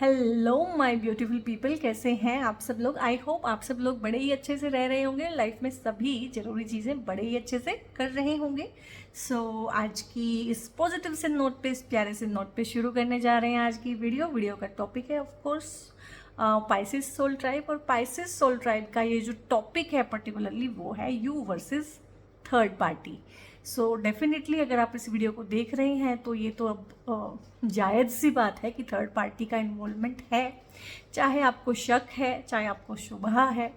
Hello my beautiful people, कैसे हैं आप सब लोग। आई होप आप सब लोग बड़े ही अच्छे से रह रहे होंगे। लाइफ में सभी ज़रूरी चीज़ें बड़े ही अच्छे से कर रहे होंगे। आज की इस पॉजिटिव से नोट पे, इस प्यारे से नोट पे शुरू करने जा रहे हैं आज की वीडियो का टॉपिक है of course Pisces soul tribe. और पाइसेस सोल ट्राइब का ये जो टॉपिक है पर्टिकुलरली वो है you versus third party. So definitely अगर आप इस वीडियो को देख रहे हैं तो ये तो अब जायज़ सी बात है कि थर्ड पार्टी का इन्वॉल्वमेंट है। चाहे आपको शक है, चाहे आपको शुबहा है,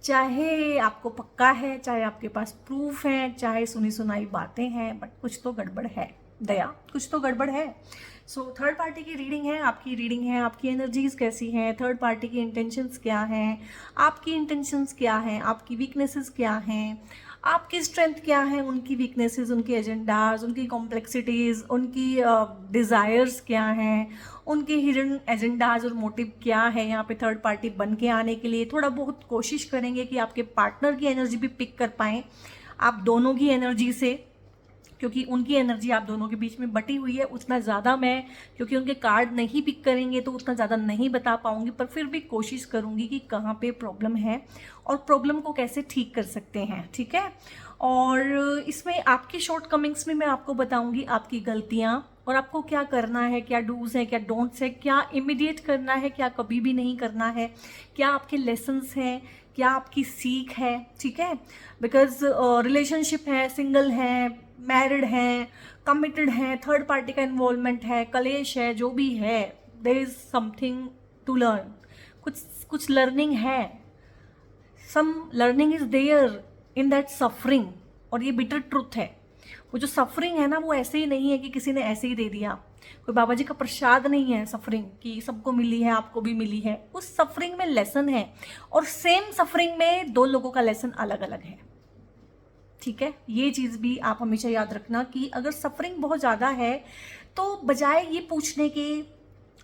चाहे आपको पक्का है, चाहे आपके पास प्रूफ है, चाहे सुनी सुनाई बातें हैं, बट कुछ तो गड़बड़ है। दया, कुछ तो गड़बड़ है। थर्ड पार्टी की रीडिंग है, आपकी रीडिंग है, आपकी एनर्जीज कैसी हैं, थर्ड पार्टी की इंटेंशंस क्या हैं, आपकी इंटेंशंस क्या हैं, आपकी वीकनेसेस क्या हैं, आपकी स्ट्रेंथ क्या है, उनकी वीकनेसेस, उनके एजेंडाज, उनकी कॉम्प्लेक्सिटीज़, उनकी डिज़ायर्स क्या हैं, उनके हिडन एजेंडाज और मोटिव क्या है यहाँ पे थर्ड पार्टी बन के आने के लिए। थोड़ा बहुत कोशिश करेंगे कि आपके पार्टनर की एनर्जी भी पिक कर पाएँ आप दोनों की एनर्जी से, क्योंकि उनकी एनर्जी आप दोनों के बीच में बटी हुई है। उतना ज़्यादा मैं, क्योंकि उनके कार्ड नहीं पिक करेंगे तो उतना ज़्यादा नहीं बता पाऊंगी, पर फिर भी कोशिश करूंगी कि कहाँ पे प्रॉब्लम है और प्रॉब्लम को कैसे ठीक कर सकते हैं। ठीक है। और इसमें आपकी शॉर्ट कमिंग्स में मैं आपको बताऊंगी, आपकी गलतियाँ, और आपको क्या करना है, क्या डूज है, क्या डोंट्स है, क्या इमिडिएट करना है, क्या कभी भी नहीं करना है, क्या आपके लेसन्स हैं, क्या आपकी सीख है। ठीक है। बिकॉज रिलेशनशिप है, सिंगल है, मैरिड हैं, कमिटेड हैं, थर्ड पार्टी का इन्वॉल्वमेंट है, कलेश है, जो भी है, there is something to learn. कुछ कुछ लर्निंग है, some learning is there in that suffering. और ये बिटर ट्रुथ है। वो जो सफरिंग है ना, वो ऐसे ही नहीं है कि किसी ने ऐसे ही दे दिया। कोई बाबा जी का प्रसाद नहीं है सफरिंग कि सबको मिली है, आपको भी मिली है। उस सफरिंग में लेसन है, और सेम सफरिंग में दो लोगों का लेसन अलग अलग है। ठीक है। ये चीज़ भी आप हमेशा याद रखना कि अगर सफरिंग बहुत ज़्यादा है तो बजाय ये पूछने के,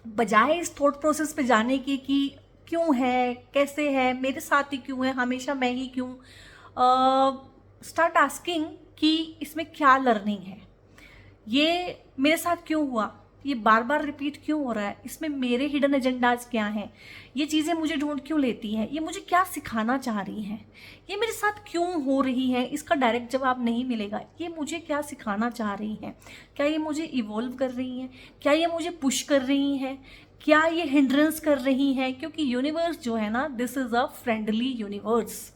बजाय इस थॉट प्रोसेस पे जाने के कि क्यों है, कैसे है, मेरे साथ ही क्यों है, हमेशा मैं ही क्यों, स्टार्ट आस्किंग कि इसमें क्या लर्निंग है, ये मेरे साथ क्यों हुआ, ये बार बार रिपीट क्यों हो रहा है, इसमें मेरे हिडन एजेंडाज क्या हैं, ये चीज़ें मुझे ढूंढ क्यों लेती हैं, ये मुझे क्या सिखाना चाह रही हैं, ये मेरे साथ क्यों हो रही है। इसका डायरेक्ट जवाब नहीं मिलेगा। ये मुझे क्या सिखाना चाह रही हैं, क्या ये मुझे इवॉल्व कर रही हैं, क्या ये मुझे पुश कर रही हैं, क्या ये हिंड्रेंस कर रही हैं। क्योंकि यूनिवर्स जो है ना, this is a friendly universe.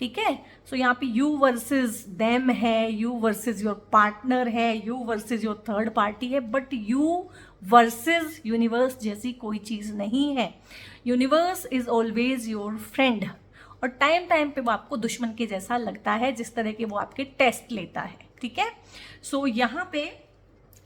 ठीक है। यहाँ पे यू वर्सेस देम है, यू वर्सेस योर पार्टनर है, you versus your third party है, बट यू वर्सेस यूनिवर्स जैसी कोई चीज़ नहीं है। Universe is always your friend, और टाइम टाइम पे वो आपको दुश्मन के जैसा लगता है, जिस तरह के वो आपके टेस्ट लेता है। ठीक है। यहाँ पे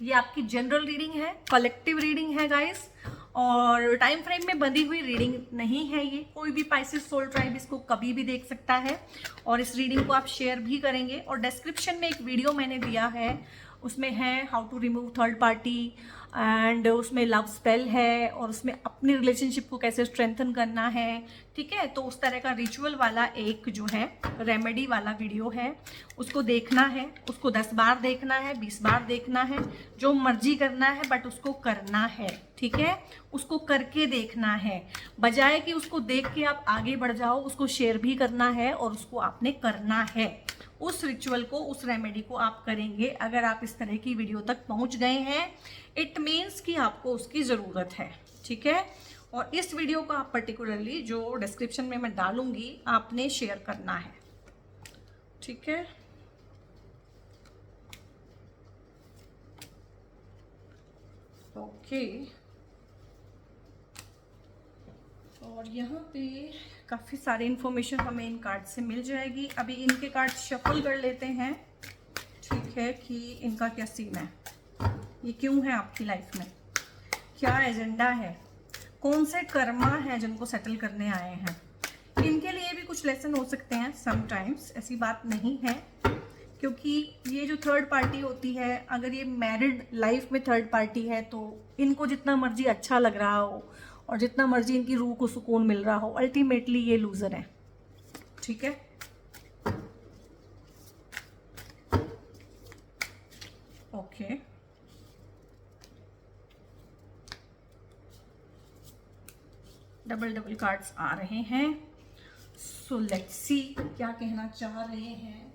ये आपकी जनरल रीडिंग है, कलेक्टिव रीडिंग है गाइस, और टाइम फ्रेम में बंधी हुई रीडिंग नहीं है। ये कोई भी पाइसेस सोल ट्राइब इसको कभी भी देख सकता है, और इस रीडिंग को आप शेयर भी करेंगे। और डिस्क्रिप्शन में एक वीडियो मैंने दिया है, उसमें है how to remove third party, and उसमें लव स्पेल है, और उसमें अपनी रिलेशनशिप को कैसे स्ट्रेंथन करना है। ठीक है। तो उस तरह का रिचुअल वाला एक जो है रेमेडी वाला वीडियो है, उसको देखना है। उसको 10 बार देखना है, 20 बार देखना है, जो मर्जी करना है, बट उसको करना है। ठीक है। उसको करके देखना है, बजाय कि उसको देख के आप आगे बढ़ जाओ। उसको शेयर भी करना है और उसको आपने करना है। उस रिचुअल को, उस रेमेडी को आप करेंगे। अगर आप इस तरह की वीडियो तक पहुंच गए हैं, इट मीन्स कि आपको उसकी ज़रूरत है। ठीक है। और इस वीडियो को आप पर्टिकुलरली, जो डिस्क्रिप्शन में मैं डालूंगी, आपने शेयर करना है। ठीक है। ओके। और यहाँ पे काफ़ी सारी इन्फॉर्मेशन हमें इन कार्ड से मिल जाएगी। अभी इनके कार्ड शफल कर लेते हैं। ठीक है। कि इनका क्या सीन है, ये क्यों है आपकी लाइफ में, क्या एजेंडा है, कौन से कर्मा है जिनको सेटल करने आए हैं। इनके लिए भी कुछ लेसन हो सकते हैं समटाइम्स, ऐसी बात नहीं है। क्योंकि ये जो थर्ड पार्टी होती है, अगर ये मैरिड लाइफ में थर्ड पार्टी है, तो इनको जितना मर्जी अच्छा लग रहा हो और जितना मर्जी इनकी रूह को सुकून मिल रहा हो, अल्टीमेटली ये लूजर है। ठीक है। ओके। डबल डबल कार्ड्स आ रहे हैं। सो लेट्स सी क्या कहना चाह रहे हैं।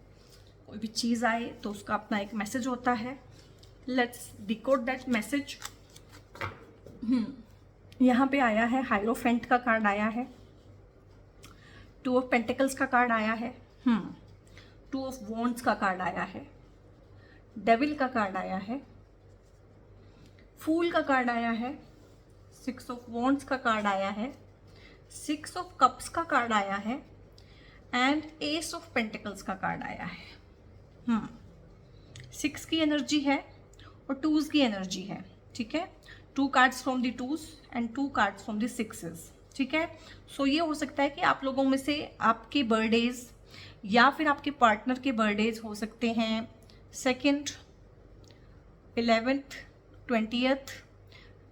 कोई भी चीज़ आए तो उसका अपना एक मैसेज होता है। Let's decode that message. यहाँ पे आया है हाइरोफेंट का कार्ड आया है, 2 ऑफ पेंटिकल्स का कार्ड आया है, 2 ऑफ वॉन्ड्स का कार्ड आया है, डेविल का कार्ड आया है, फूल का कार्ड आया है, 6 ऑफ वॉन्ड्स का कार्ड आया है, 6 ऑफ कप्स का कार्ड आया है एंड एस ऑफ पेंटिकल्स का कार्ड आया है। 6 की एनर्जी है और 2s की एनर्जी है, ठीक है। 2 cards from the 2s and 2 cards from the 6s, ठीक है। सो ये हो सकता है कि आप लोगों में से आपके बर्थडेज या फिर आपके पार्टनर के बर्थडेज हो सकते हैं 2nd, 11th, 20th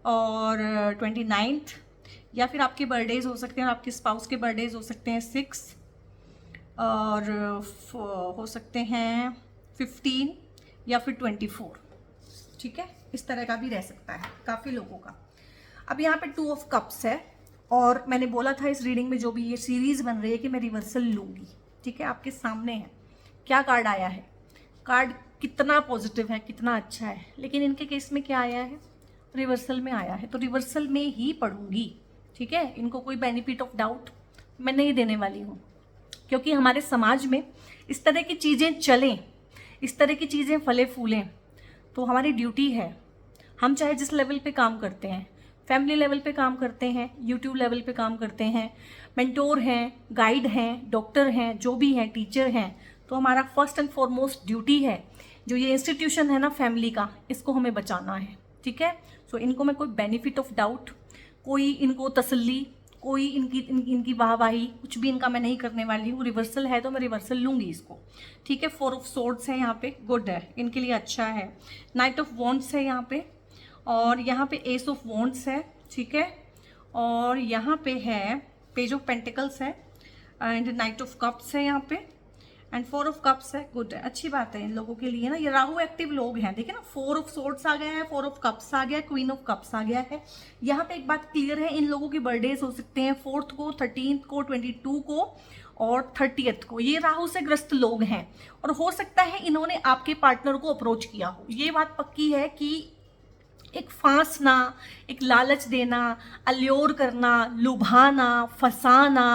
और 29th, या फिर आपके बर्थडेज हो सकते हैं, आपके स्पाउस के बर्थडेज हो सकते हैं 6 और हो सकते हैं 15 या फिर 24, ठीक है। इस तरह का भी रह सकता है काफ़ी लोगों का। अब यहाँ पे 2 ऑफ कप्स है और मैंने बोला था इस रीडिंग में जो भी ये सीरीज बन रही है कि मैं रिवर्सल लूँगी, ठीक है। आपके सामने है क्या कार्ड आया है, कार्ड कितना पॉजिटिव है, कितना अच्छा है, लेकिन इनके केस में क्या आया है, रिवर्सल में आया है। तो रिवर्सल में ही पढ़ूंगी, ठीक है। इनको कोई बेनिफिट ऑफ डाउट मैं नहीं देने वाली हूँ, क्योंकि हमारे समाज में इस तरह की चीज़ें चलें, इस तरह की चीज़ें फले फूलें, तो हमारी ड्यूटी है। हम चाहे जिस लेवल पे काम करते हैं, फैमिली लेवल पे काम करते हैं, यूट्यूब लेवल पे काम करते हैं, मेंटोर हैं, गाइड हैं, डॉक्टर हैं, जो भी हैं, टीचर हैं, तो हमारा फर्स्ट एंड फॉरमोस्ट ड्यूटी है जो ये इंस्टीट्यूशन है ना फैमिली का, इसको हमें बचाना है, ठीक है। सो इनको मैं कोई बेनिफिट ऑफ डाउट, कोई इनको तसल्ली, कोई इनकी वाहवाही, कुछ भी इनका मैं नहीं करने वाली हूँ। रिवर्सल है तो मैं रिवर्सल लूँगी इसको, ठीक है। 4 ऑफ सोर्ड्स है यहाँ पे, गुड है, इनके लिए अच्छा है। नाइट ऑफ वॉन्ड्स है यहाँ पे और यहाँ पे एस ऑफ वॉन्ड्स है, ठीक है। और यहाँ पे है पेज ऑफ पेंटिकल्स है एंड नाइट ऑफ कप्स है यहाँ पे एंड 4 ऑफ कप्स है, गुड है, अच्छी बात है इन लोगों के लिए ना। ये राहु एक्टिव लोग हैं, देखिए ना, 4 ऑफ सोर्ड्स आ गया है, 4 ऑफ कप्स आ गया है, क्वीन ऑफ कप्स आ गया है। यहाँ पे एक बात क्लियर है, इन लोगों के बर्थडेज हो सकते हैं 4th को, 13th को, 22 को और 30th को। ये राहु से ग्रस्त लोग हैं और हो सकता है इन्होंने आपके पार्टनर को अप्रोच किया हो। ये बात पक्की है कि एक फांसना, एक लालच देना, अल्योर करना, लुभाना, फंसाना,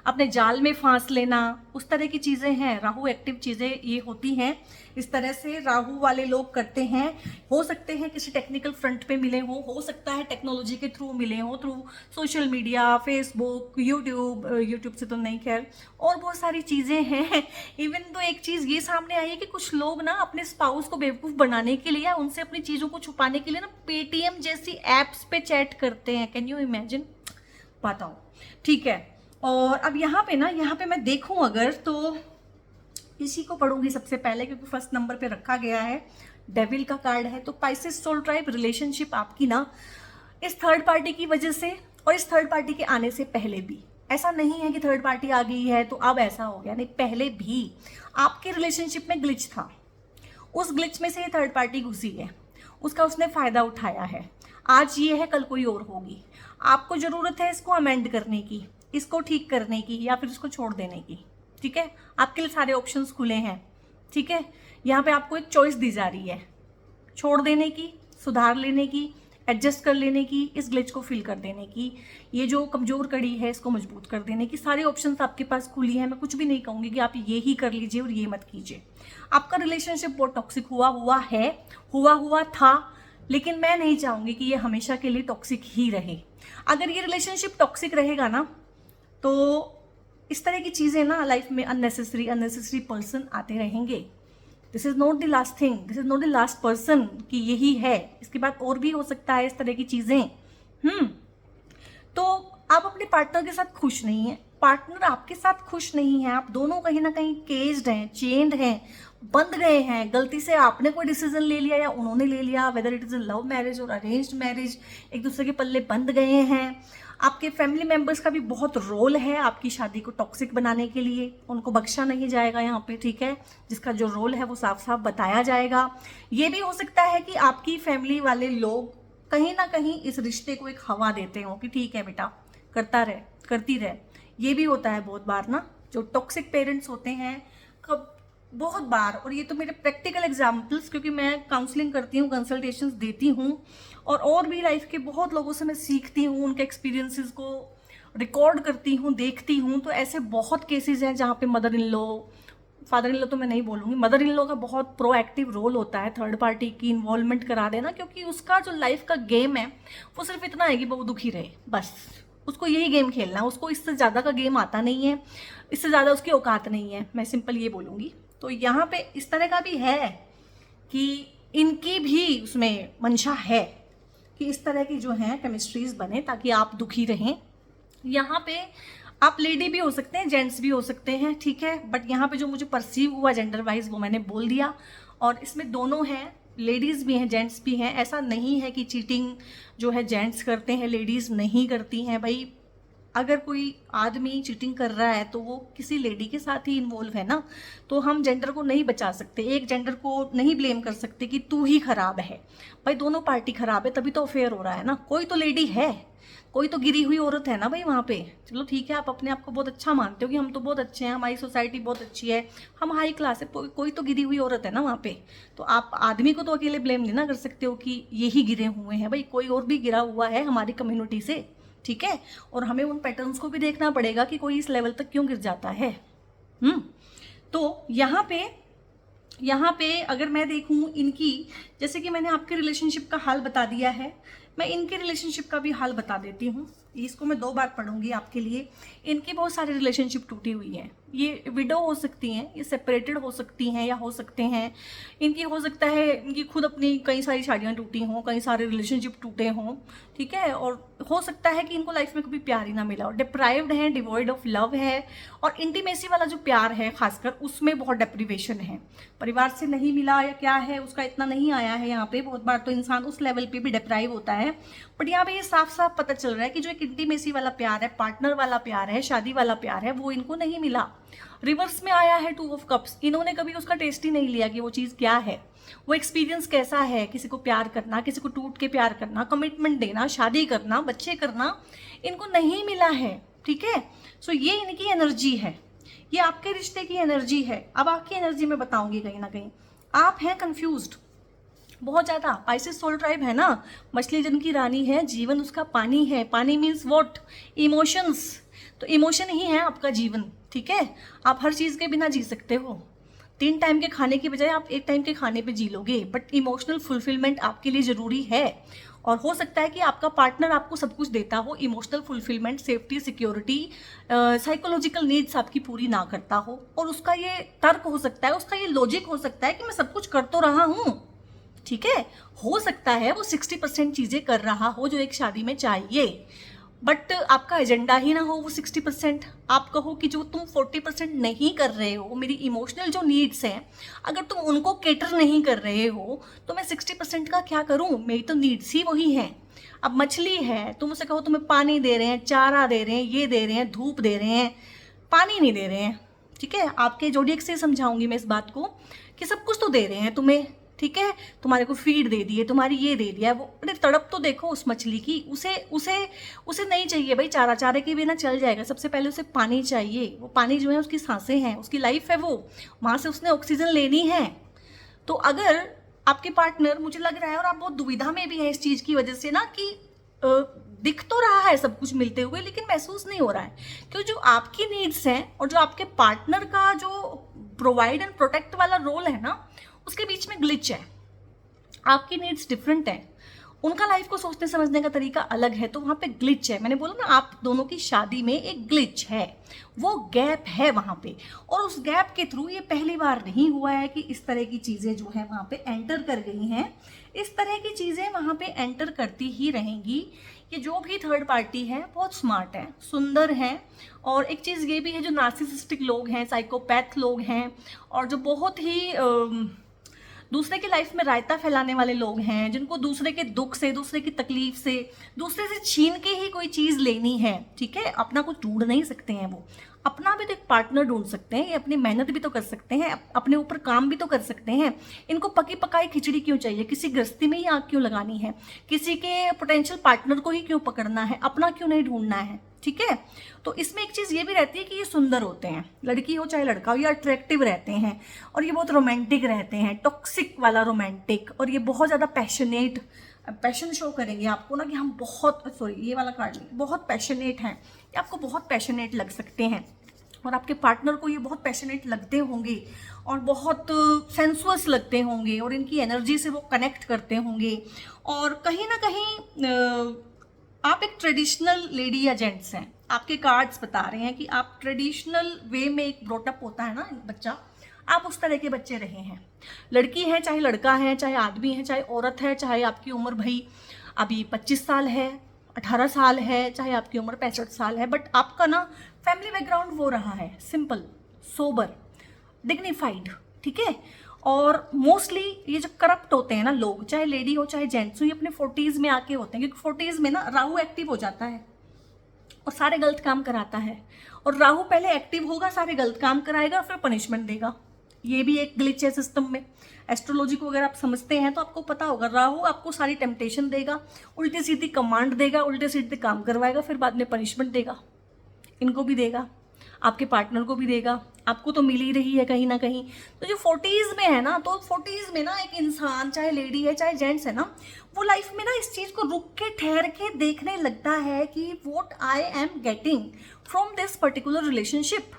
अपने जाल में फांस लेना, उस तरह की चीज़ें हैं, राहु एक्टिव चीज़ें ये होती हैं। इस तरह से राहु वाले लोग करते हैं। हो सकते हैं किसी टेक्निकल फ्रंट पे मिले हो सकता है टेक्नोलॉजी के थ्रू मिले हो, through social media, Facebook, YouTube से तो नहीं, खैर और बहुत सारी चीज़ें हैं। इवन तो एक चीज़ ये सामने आई है कि कुछ लोग ना अपने स्पाउस को बेवकूफ़ बनाने के लिए या उनसे अपनी चीज़ों को छुपाने के लिए ना पेटीएम जैसी ऐप्स पे चैट करते हैं। कैन यू इमेजिन, बताओ, ठीक है। और अब यहाँ पे मैं देखूँ अगर तो इसी को पढ़ूंगी सबसे पहले, क्योंकि फर्स्ट नंबर पे रखा गया है, डेविल का कार्ड है। तो पाइसेस सोल ट्राइब रिलेशनशिप आपकी ना इस थर्ड पार्टी की वजह से और इस थर्ड पार्टी के आने से पहले भी, ऐसा नहीं है कि थर्ड पार्टी आ गई है तो अब ऐसा हो गया, नहीं, पहले भी आपके रिलेशनशिप में ग्लिच था। उस ग्लिच में से ये थर्ड पार्टी घुसी है, उसका उसने फायदा उठाया है। आज ये है, कल कोई और होगी। आपको जरूरत है इसको अमेंड करने की, इसको ठीक करने की या फिर इसको छोड़ देने की, ठीक है। आपके लिए सारे ऑप्शंस खुले हैं, ठीक है। यहाँ पे आपको एक चॉइस दी जा रही है, छोड़ देने की, सुधार लेने की, एडजस्ट कर लेने की, इस ग्लिच को फिल कर देने की, ये जो कमजोर कड़ी है इसको मजबूत कर देने की। सारे ऑप्शंस आपके पास खुली हैं। मैं कुछ भी नहीं कहूँगी कि आप ये ही कर लीजिए और ये मत कीजिए। आपका रिलेशनशिप बहुत टॉक्सिक हुआ था, लेकिन मैं नहीं चाहूँगी कि ये हमेशा के लिए टॉक्सिक ही रहे। अगर ये रिलेशनशिप टॉक्सिक रहेगा ना तो इस तरह की चीज़ें ना लाइफ में अननेसेसरी पर्सन आते रहेंगे। This is not the last thing, this is not the last person कि यही है, इसके बाद और भी हो सकता है इस तरह की चीज़ें। तो आप अपने पार्टनर के साथ खुश नहीं हैं, पार्टनर आपके साथ खुश नहीं है, आप दोनों कहीं ना कहीं केज्ड हैं, चेन्ड हैं, बंध गए हैं। गलती से आपने कोई डिसीजन ले लिया या उन्होंने ले लिया, whether it is a love marriage और अरेंज्ड मैरिज, एक दूसरे के पल्ले बंध गए हैं। आपके फैमिली मेंबर्स का भी बहुत रोल है आपकी शादी को टॉक्सिक बनाने के लिए, उनको बख्शा नहीं जाएगा यहाँ पे, ठीक है। जिसका जो रोल है वो साफ साफ बताया जाएगा। ये भी हो सकता है कि आपकी फैमिली वाले लोग कहीं ना कहीं इस रिश्ते को एक हवा देते हो कि ठीक है बेटा, करती रहे। ये भी होता है बहुत बार ना, जो टॉक्सिक पेरेंट्स होते हैं कब बहुत बार, और ये तो मेरे प्रैक्टिकल एग्जाम्पल्स, क्योंकि मैं काउंसलिंग करती हूँ, कंसल्टेशंस देती हूँ, और भी लाइफ के बहुत लोगों से मैं सीखती हूँ, उनके एक्सपीरियंसेस को रिकॉर्ड करती हूँ, देखती हूँ। तो ऐसे बहुत केसेस हैं जहाँ पे mother in law, father in law तो मैं नहीं बोलूँगी, मदर इन लॉ का बहुत प्रोएक्टिव रोल होता है थर्ड पार्टी की इन्वॉल्वमेंट करा देना, क्योंकि उसका जो लाइफ का गेम है वो सिर्फ इतना है कि वो दुखी रहे, बस उसको यही गेम खेलना है, उसको इससे ज़्यादा का गेम आता नहीं है, इससे ज़्यादा उसकी औकात नहीं है, मैं सिंपल ये बोलूँगी। तो यहाँ पे इस तरह का भी है कि इनकी भी उसमें मंशा है कि इस तरह की जो है केमिस्ट्रीज बने ताकि आप दुखी रहें। यहाँ पे आप लेडी भी हो सकते हैं, जेंट्स भी हो सकते हैं, ठीक है, बट यहाँ पे जो मुझे परसीव हुआ जेंडर वाइज वो मैंने बोल दिया, और इसमें दोनों हैं, लेडीज़ भी हैं जेंट्स भी हैं। ऐसा नहीं है कि चीटिंग जो है जेंट्स करते हैं लेडीज़ नहीं करती हैं। भाई अगर कोई आदमी चीटिंग कर रहा है तो वो किसी लेडी के साथ ही इन्वॉल्व है ना, तो हम जेंडर को नहीं बचा सकते, एक जेंडर को नहीं ब्लेम कर सकते कि तू ही खराब है। भाई दोनों पार्टी खराब है, तभी तो अफेयर हो रहा है ना। कोई तो लेडी है, कोई तो गिरी हुई औरत है ना भाई वहाँ पे। चलो ठीक है, आप अपने आप को बहुत अच्छा मानते हो कि हम तो बहुत अच्छे हैं, हमारी सोसाइटी बहुत अच्छी है, हम हाई क्लास है, कोई तो गिरी हुई औरत है ना वहाँ पे। तो आप आदमी को तो अकेले ब्लेम नहीं ना कर सकते हो कि यही गिरे हुए हैं, भाई कोई और भी गिरा हुआ है हमारी कम्युनिटी से, ठीक है। और हमें उन पैटर्न्स को भी देखना पड़ेगा कि कोई इस लेवल तक क्यों गिर जाता है। तो यहाँ पे अगर मैं देखूँ इनकी, जैसे कि मैंने आपके रिलेशनशिप का हाल बता दिया है, मैं इनके रिलेशनशिप का भी हाल बता देती हूँ। इसको मैं 2 बार पढ़ूंगी आपके लिए। इनकी बहुत सारी रिलेशनशिप टूटी हुई हैं, ये विडो हो सकती हैं, ये सेपरेटेड हो सकती हैं, या हो सकते हैं इनकी, हो सकता है इनकी खुद अपनी कई सारी शादियाँ टूटी हों, कई सारे रिलेशनशिप टूटे हों, ठीक है। और हो सकता है कि इनको लाइफ में कभी प्यार ही ना मिला हो, डिप्राइव्ड है, डिवॉइड ऑफ लव है, और इंटीमेसी वाला जो प्यार है खासकर उसमें बहुत डिप्रीवेशन है, परिवार से नहीं मिला या क्या है उसका इतना नहीं आया है यहाँ पे। बहुत बार तो इंसान उस लेवल पे भी डिप्राइव होता है, बट यहाँ पे ये साफ साफ पता चल रहा है कि जो एक इंटीमेसी वाला प्यार है, पार्टनर वाला प्यार है, शादी वाला प्यार है, वो इनको नहीं मिला। रिवर्स में आया है 2 ऑफ कप्स, इन्होंने कभी उसका टेस्ट ही नहीं लिया कि वो चीज़ क्या है, वो एक्सपीरियंस कैसा है, किसी को प्यार करना, किसी को टूट के प्यार करना, कमिटमेंट देना, शादी करना, बच्चे करना, इनको नहीं मिला है, ठीक है। सो ये इनकी एनर्जी है, ये आपके रिश्ते की एनर्जी है। अब आपकी एनर्जी में बताऊंगी, कहीं ना कहीं आप हैं कंफ्यूज्ड बहुत ज़्यादा। पाइसेस सोल ट्राइब है ना, मछली जन की रानी है, जीवन उसका पानी है। पानी मीन्स व्हाट? इमोशंस। तो इमोशन ही है आपका जीवन, ठीक है। आप हर चीज़ के बिना जी सकते हो, 3 टाइम के खाने की बजाय आप 1 टाइम के खाने पे जी लोगे, बट इमोशनल फुलफिलमेंट आपके लिए ज़रूरी है। और हो सकता है कि आपका पार्टनर आपको सब कुछ देता हो, emotional fulfilment, safety, security, psychological needs आपकी पूरी ना करता हो, और उसका ये तर्क हो सकता है, उसका ये लॉजिक हो सकता है कि मैं सब कुछ कर तो रहा हूँ, ठीक है। हो सकता है वो 60% चीज़ें कर रहा हो जो एक शादी में चाहिए, बट आपका एजेंडा ही ना हो वो 60%। आप कहो कि जो तुम 40% नहीं कर रहे हो, मेरी इमोशनल जो नीड्स हैं, अगर तुम उनको केटर नहीं कर रहे हो तो मैं 60% का क्या करूं, मेरी तो नीड्स ही वही हैं। अब मछली है, तुम उसे कहो तुम्हें पानी दे रहे हैं, चारा दे रहे हैं, ये दे रहे हैं, धूप दे रहे हैं, पानी नहीं दे रहे हैं, ठीक है। आपके जोडिएक से समझाऊंगी मैं इस बात को कि सब कुछ तो दे रहे हैं तुम्हें, ठीक है। तुम्हारे को फीड दे दिए, तुम्हारी ये दे दिया, वो अरे तड़प तो देखो उस मछली की, उसे उसे उसे नहीं चाहिए भाई चारा, चारे के बिना चल जाएगा। सबसे पहले उसे पानी चाहिए, वो पानी जो है उसकी सांसें हैं, उसकी लाइफ है, वो वहाँ से उसने ऑक्सीजन लेनी है। तो अगर आपके पार्टनर, मुझे लग रहा है, और आप बहुत दुविधा में भी हैं इस चीज़ की वजह से ना, कि दिख तो रहा है सब कुछ मिलते हुए लेकिन महसूस नहीं हो रहा है, क्योंकि जो आपकी नीड्स हैं और जो आपके पार्टनर का जो प्रोवाइड एंड प्रोटेक्ट वाला रोल है ना, उसके बीच में ग्लिच है। आपकी नीड्स डिफरेंट है, उनका लाइफ को सोचने समझने का तरीका अलग है, तो वहाँ पे ग्लिच है। मैंने बोला ना, आप दोनों की शादी में एक ग्लिच है, वो गैप है वहाँ पे, और उस गैप के थ्रू ये पहली बार नहीं हुआ है कि इस तरह की चीज़ें जो है वहाँ पे एंटर कर गई हैं। इस तरह की चीज़ें वहाँ पे एंटर करती ही रहेंगी। ये जो भी थर्ड पार्टी है बहुत स्मार्ट है, सुंदर है, और एक चीज़ ये भी है, जो नार्सिसिस्टिक लोग हैं, साइकोपैथ लोग हैं, और जो बहुत ही दूसरे की लाइफ में रायता फैलाने वाले लोग हैं, जिनको दूसरे के दुख से, दूसरे की तकलीफ से, दूसरे से छीन के ही कोई चीज़ लेनी है, ठीक है। अपना कुछ ढूंढ नहीं सकते हैं, वो अपना भी तो एक पार्टनर ढूंढ सकते हैं, ये अपनी मेहनत भी तो कर सकते हैं, अपने ऊपर काम भी तो कर सकते हैं। इनको पकी पकाई खिचड़ी क्यों चाहिए, किसी गृहस्थी में ही आग क्यों लगानी है, किसी के पोटेंशियल पार्टनर को ही क्यों पकड़ना है, अपना क्यों नहीं ढूंढना है, ठीक है। तो इसमें एक चीज़ ये भी रहती है कि ये सुंदर होते हैं, लड़की हो चाहे लड़का हो, ये अट्रैक्टिव रहते हैं और ये बहुत रोमांटिक रहते हैं, टॉक्सिक वाला रोमांटिक, और ये बहुत ज़्यादा पैशन शो करेंगे आपको ना कि हम बहुत, सॉरी ये वाला कार्ड नहीं, बहुत पैशनेट हैं, ये आपको बहुत पैशनेट लग सकते हैं और आपके पार्टनर को ये बहुत पैशनेट लगते होंगे और बहुत सेंसुअस लगते होंगे और इनकी एनर्जी से वो कनेक्ट करते होंगे। और कहीं ना कहीं आप एक ट्रेडिशनल लेडी या जेंट्स हैं, आपके कार्ड्स बता रहे हैं कि आप ट्रेडिशनल वे में एक ब्रॉटअप होता है ना बच्चा, आप उस तरह के बच्चे रहे हैं। लड़की है चाहे लड़का है, चाहे आदमी है चाहे औरत है, चाहे आपकी उम्र भाई अभी 25 साल है, 18 साल है, चाहे आपकी उम्र 65 साल है, बट आपका ना फैमिली बैकग्राउंड वो रहा है सिंपल, सोबर, डिग्निफाइड, ठीक है। और मोस्टली ये जो करप्ट होते हैं ना लोग, चाहे लेडी हो चाहे जेंट्स हो, ये अपने 40s में आके होते हैं, क्योंकि 40s में ना राहु एक्टिव हो जाता है और सारे गलत काम कराता है। और राहु पहले एक्टिव होगा, सारे गलत काम कराएगा और फिर पनिशमेंट देगा। ये भी एक ग्लिच है सिस्टम में। एस्ट्रोलॉजी को अगर आप समझते हैं तो आपको पता होगा, राहु आपको सारी टेम्पटेशन देगा, उल्टी सीधी कमांड देगा, उल्टे सीधे काम करवाएगा, फिर बाद में पनिशमेंट देगा। इनको भी देगा, आपके पार्टनर को भी देगा, आपको तो मिल ही रही है कहीं ना कहीं। तो जो 40s में है ना, तो 40s में ना एक इंसान, चाहे लेडी है चाहे जेंट्स है ना, वो लाइफ में ना इस चीज़ को रुक के ठहर के देखने लगता है कि what I am getting from this particular relationship,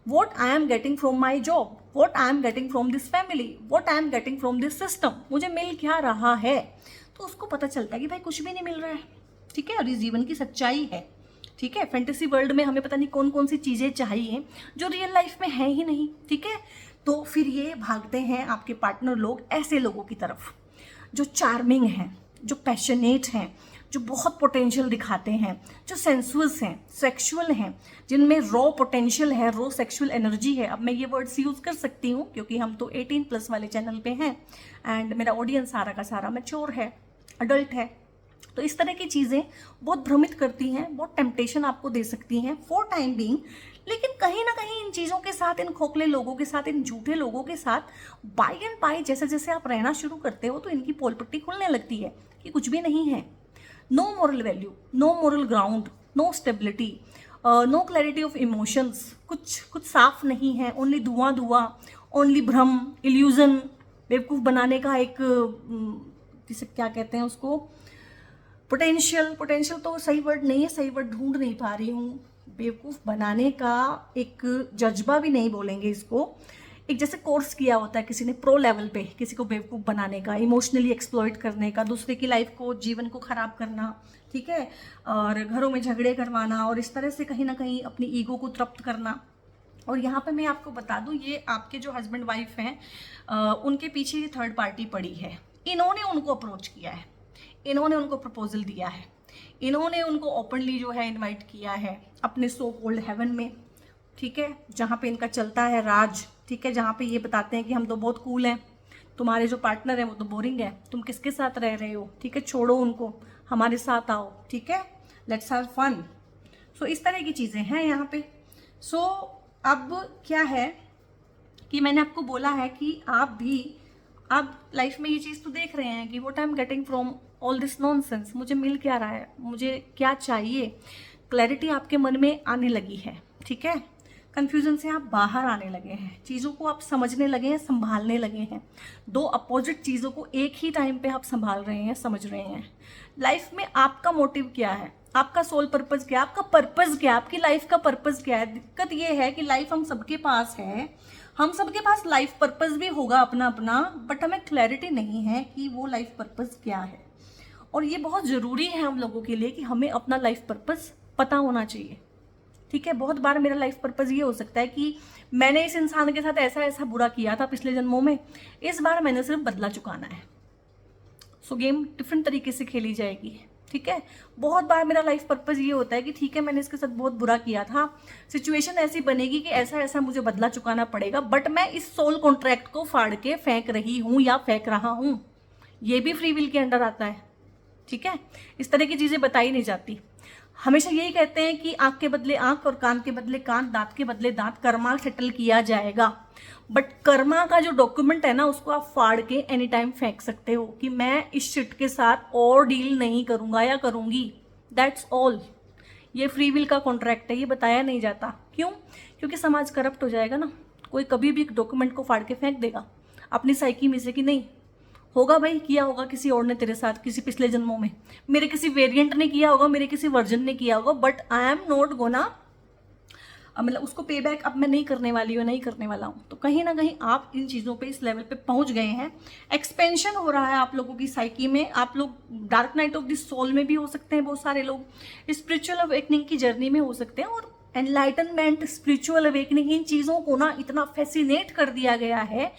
what I am getting from my job, what I am getting from this family, what I am getting from this system, मुझे मिल क्या रहा है। तो उसको पता चलता है कि भाई कुछ भी नहीं मिल रहा है, ठीक है। और ये जीवन की सच्चाई है, ठीक है। फैंटेसी वर्ल्ड में हमें पता नहीं कौन कौन सी चीज़ें चाहिए जो रियल लाइफ में है ही नहीं, ठीक है। तो फिर ये भागते हैं आपके पार्टनर लोग ऐसे लोगों की तरफ जो चार्मिंग हैं, जो पैशनेट हैं, जो बहुत पोटेंशियल दिखाते हैं, जो सेंसुअस हैं, सेक्सुअल हैं, जिनमें रॉ पोटेंशियल है, रॉ सेक्सुअल एनर्जी है। अब मैं ये वर्ड्स यूज़ कर सकती हूँ क्योंकि हम तो 18+ वाले चैनल पे हैं एंड मेरा ऑडियंस सारा का सारा मैच्योर है, अडल्ट है। तो इस तरह की चीज़ें बहुत भ्रमित करती हैं, बहुत टेम्पटेशन आपको दे सकती हैं फॉर टाइम बीइंग। लेकिन कहीं ना कहीं इन चीज़ों के साथ, इन खोखले लोगों के साथ, इन झूठे लोगों के साथ बाय एंड बाय जैसे जैसे आप रहना शुरू करते हो तो इनकी पोल पट्टी खुलने लगती है कि कुछ भी नहीं है। No moral value, no moral ground, no stability, no clarity of emotions, कुछ साफ नहीं है, ओनली धुआं, ओनली भ्रम, इल्यूजन, बेवकूफ़ बनाने का एक जिसे क्या कहते हैं उसको, पोटेंशियल तो सही वर्ड नहीं है, सही वर्ड ढूंढ नहीं पा रही हूँ। बेवकूफ़ बनाने का एक जज्बा भी नहीं बोलेंगे इसको, एक जैसे कोर्स किया होता है किसी ने प्रो लेवल पे किसी को बेवकूफ़ बनाने का, इमोशनली एक्सप्लॉइट करने का, दूसरे की लाइफ को, जीवन को ख़राब करना, ठीक है, और घरों में झगड़े करवाना और इस तरह से कहीं ना कहीं अपनी ईगो को तृप्त करना। और यहाँ पे मैं आपको बता दूँ, ये आपके जो हस्बैंड वाइफ हैं उनके पीछे ये थर्ड पार्टी पड़ी है। इन्होंने उनको अप्रोच किया है, इन्होंने उनको प्रपोजल दिया है, इन्होंने उनको ओपनली जो है इनवाइट किया है अपने सो कॉल्ड हेवन में, ठीक है, जहाँ पे इनका चलता है राज, ठीक है, जहाँ पे ये बताते हैं कि हम तो बहुत कूल हैं, तुम्हारे जो पार्टनर हैं वो तो बोरिंग है, तुम किसके साथ रह रहे हो, ठीक है, छोड़ो उनको, हमारे साथ आओ, ठीक है, लेट्स हैव फन। सो इस तरह की चीज़ें हैं यहाँ पे। सो अब क्या है कि मैंने आपको बोला है कि आप भी अब लाइफ में ये चीज़ तो देख रहे हैं कि what I am getting from all this nonsense, मुझे मिल क्या रहा है, मुझे क्या चाहिए, क्लैरिटी आपके मन में आने लगी है, ठीक है। कन्फ्यूजन से आप बाहर आने लगे हैं, चीज़ों को आप समझने लगे हैं, संभालने लगे हैं। दो अपोजिट चीज़ों को एक ही टाइम पे आप संभाल रहे हैं, समझ रहे हैं। लाइफ में आपका मोटिव क्या है, आपका सोल पर्पस क्या है, आपका पर्पस क्या है, आपकी लाइफ का पर्पस क्या है। दिक्कत ये है कि लाइफ हम सबके पास है, हम सबके पास लाइफ पर्पस भी होगा अपना अपना, बट हमें क्लैरिटी नहीं है कि वो लाइफ पर्पस क्या है। और ये बहुत ज़रूरी है हम लोगों के लिए कि हमें अपना लाइफ पर्पस पता होना चाहिए, ठीक है। बहुत बार मेरा लाइफ पर्पस ये हो सकता है कि मैंने इस इंसान के साथ ऐसा ऐसा बुरा किया था पिछले जन्मों में, इस बार मैंने सिर्फ बदला चुकाना है। सो गेम डिफरेंट तरीके से खेली जाएगी, ठीक है। बहुत बार मेरा लाइफ पर्पस ये होता है कि ठीक है, मैंने इसके साथ बहुत बुरा किया था, सिचुएशन ऐसी बनेगी कि ऐसा ऐसा मुझे बदला चुकाना पड़ेगा, बट मैं इस सोल कॉन्ट्रैक्ट को फाड़ के फेंक रही हूँ या फेंक रहा हूँ। ये भी फ्री विल के अंडर आता है, ठीक है। इस तरह की चीज़ें बताई नहीं जाती। हमेशा यही कहते हैं कि आंख के बदले आंख और कान के बदले कान, दांत के बदले दांत, कर्मा सेटल किया जाएगा। बट कर्मा का जो डॉक्यूमेंट है ना, उसको आप फाड़ के एनी टाइम फेंक सकते हो कि मैं इस शिट के साथ और डील नहीं करूंगा या करूंगी, दैट्स ऑल। ये फ्री विल का कॉन्ट्रैक्ट है, ये बताया नहीं जाता। क्यों? क्योंकि समाज करप्ट हो जाएगा ना। कोई कभी भी डॉक्यूमेंट को फाड़ के फेंक देगा अपनी साइकी में से कि नहीं होगा भाई, किया होगा किसी और ने तेरे साथ, किसी पिछले जन्मों में, मेरे किसी वेरिएंट ने किया होगा, मेरे किसी वर्जन ने किया होगा, but I am not gonna, मतलब उसको पे बैक अब मैं नहीं करने वाली हूँ, नहीं करने वाला हूँ। तो कहीं ना कहीं आप इन चीज़ों पे इस लेवल पे पहुँच गए हैं, एक्सपेंशन हो रहा है आप लोगों की साइकी में। आप लोग dark night of the soul में भी हो सकते हैं, बहुत सारे लोग स्पिरिचुअल अवेकनिंग की जर्नी में हो सकते हैं। और एनलाइटनमेंट, स्पिरिचुअल अवेकनिंग, इन चीज़ों को ना इतना फैसिनेट कर दिया गया है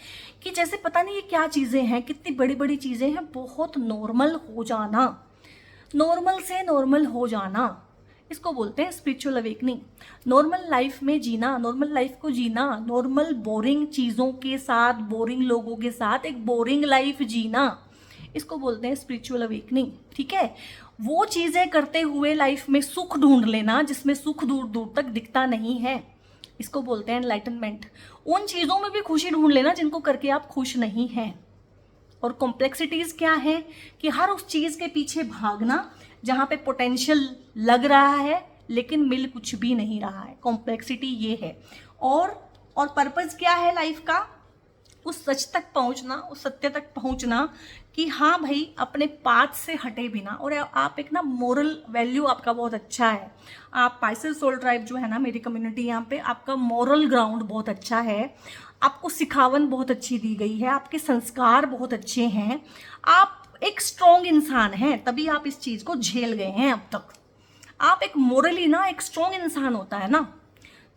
कि जैसे पता नहीं ये क्या चीज़ें हैं, कितनी बड़ी बड़ी चीज़ें हैं। बहुत नॉर्मल हो जाना, नॉर्मल से नॉर्मल हो जाना, इसको बोलते हैं स्पिरिचुअल अवेकनिंग। नॉर्मल लाइफ में जीना, नॉर्मल लाइफ को जीना, नॉर्मल बोरिंग चीज़ों के साथ, बोरिंग लोगों के साथ एक बोरिंग लाइफ जीना, इसको बोलते हैं स्पिरिचुअल अवेकनिंग। ठीक है, वो चीज़ें करते हुए लाइफ में सुख ढूंढ लेना जिसमें सुख दूर दूर तक दिखता नहीं है, इसको बोलते हैं एनलाइटनमेंट। उन चीज़ों में भी खुशी ढूंढ लेना जिनको करके आप खुश नहीं हैं। और कॉम्प्लेक्सिटीज़ क्या है कि हर उस चीज़ के पीछे भागना जहाँ पे पोटेंशियल लग रहा है लेकिन मिल कुछ भी नहीं रहा है। कॉम्प्लेक्सिटी ये है। और पर्पस क्या है लाइफ का? उस सच तक पहुँचना, उस सत्य तक पहुँचना कि हाँ भाई अपने पाथ से हटे बिना। और आप एक ना मोरल वैल्यू आपका बहुत अच्छा है। आप पाइसेस सोल ट्राइब जो है ना मेरी कम्युनिटी, यहाँ पे आपका मोरल ग्राउंड बहुत अच्छा है, आपको सिखावन बहुत अच्छी दी गई है, आपके संस्कार बहुत अच्छे हैं, आप एक स्ट्रॉन्ग इंसान हैं, तभी आप इस चीज़ को झेल गए हैं अब तक। आप एक मोरली ना एक स्ट्रॉन्ग इंसान होता है ना,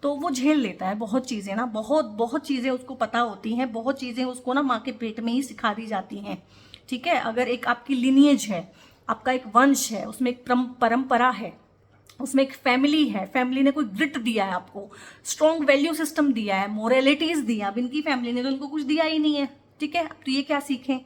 तो वो झेल लेता है बहुत चीज़ें ना, बहुत चीज़ें उसको पता होती हैं, बहुत चीज़ें उसको ना माँ के पेट में ही सिखा दी जाती हैं। ठीक है, अगर एक आपकी लिनिएज है, आपका एक वंश है, उसमें एक परंपरा है, उसमें एक फैमिली है, फैमिली ने कोई ग्रिट दिया है आपको, स्ट्रॉन्ग वैल्यू सिस्टम दिया है, मोरलिटीज़ दिया। अब इनकी फैमिली ने तो उनको कुछ दिया ही नहीं है। ठीक है, तो ये क्या सीखें?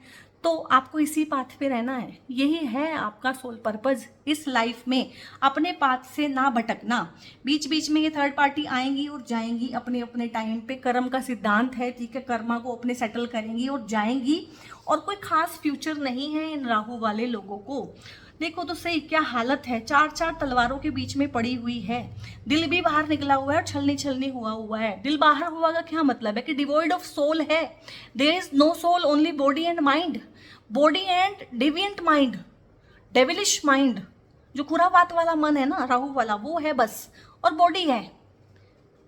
तो आपको इसी पाथ पे रहना है, यही है आपका सोल पर्पस इस लाइफ में, अपने पाथ से ना भटकना। बीच बीच में ये थर्ड पार्टी आएंगी और जाएंगी अपने अपने टाइम पे, कर्म का सिद्धांत है। ठीक है, कर्मा को अपने सेटल करेंगी और जाएंगी, और कोई खास फ्यूचर नहीं है इन राहु वाले लोगों को। देखो तो सही क्या हालत है, चार तलवारों के बीच में पड़ी हुई है, दिल भी बाहर निकला हुआ है और छलनी छलनी हुआ है। दिल बाहर हुआ का क्या मतलब है? कि डिवॉइड ऑफ सोल है, there is no soul, only body and mind, body and deviant mind, devilish mind, जो खुरापात वाला मन है ना राहु वाला, वो है बस, और बॉडी है,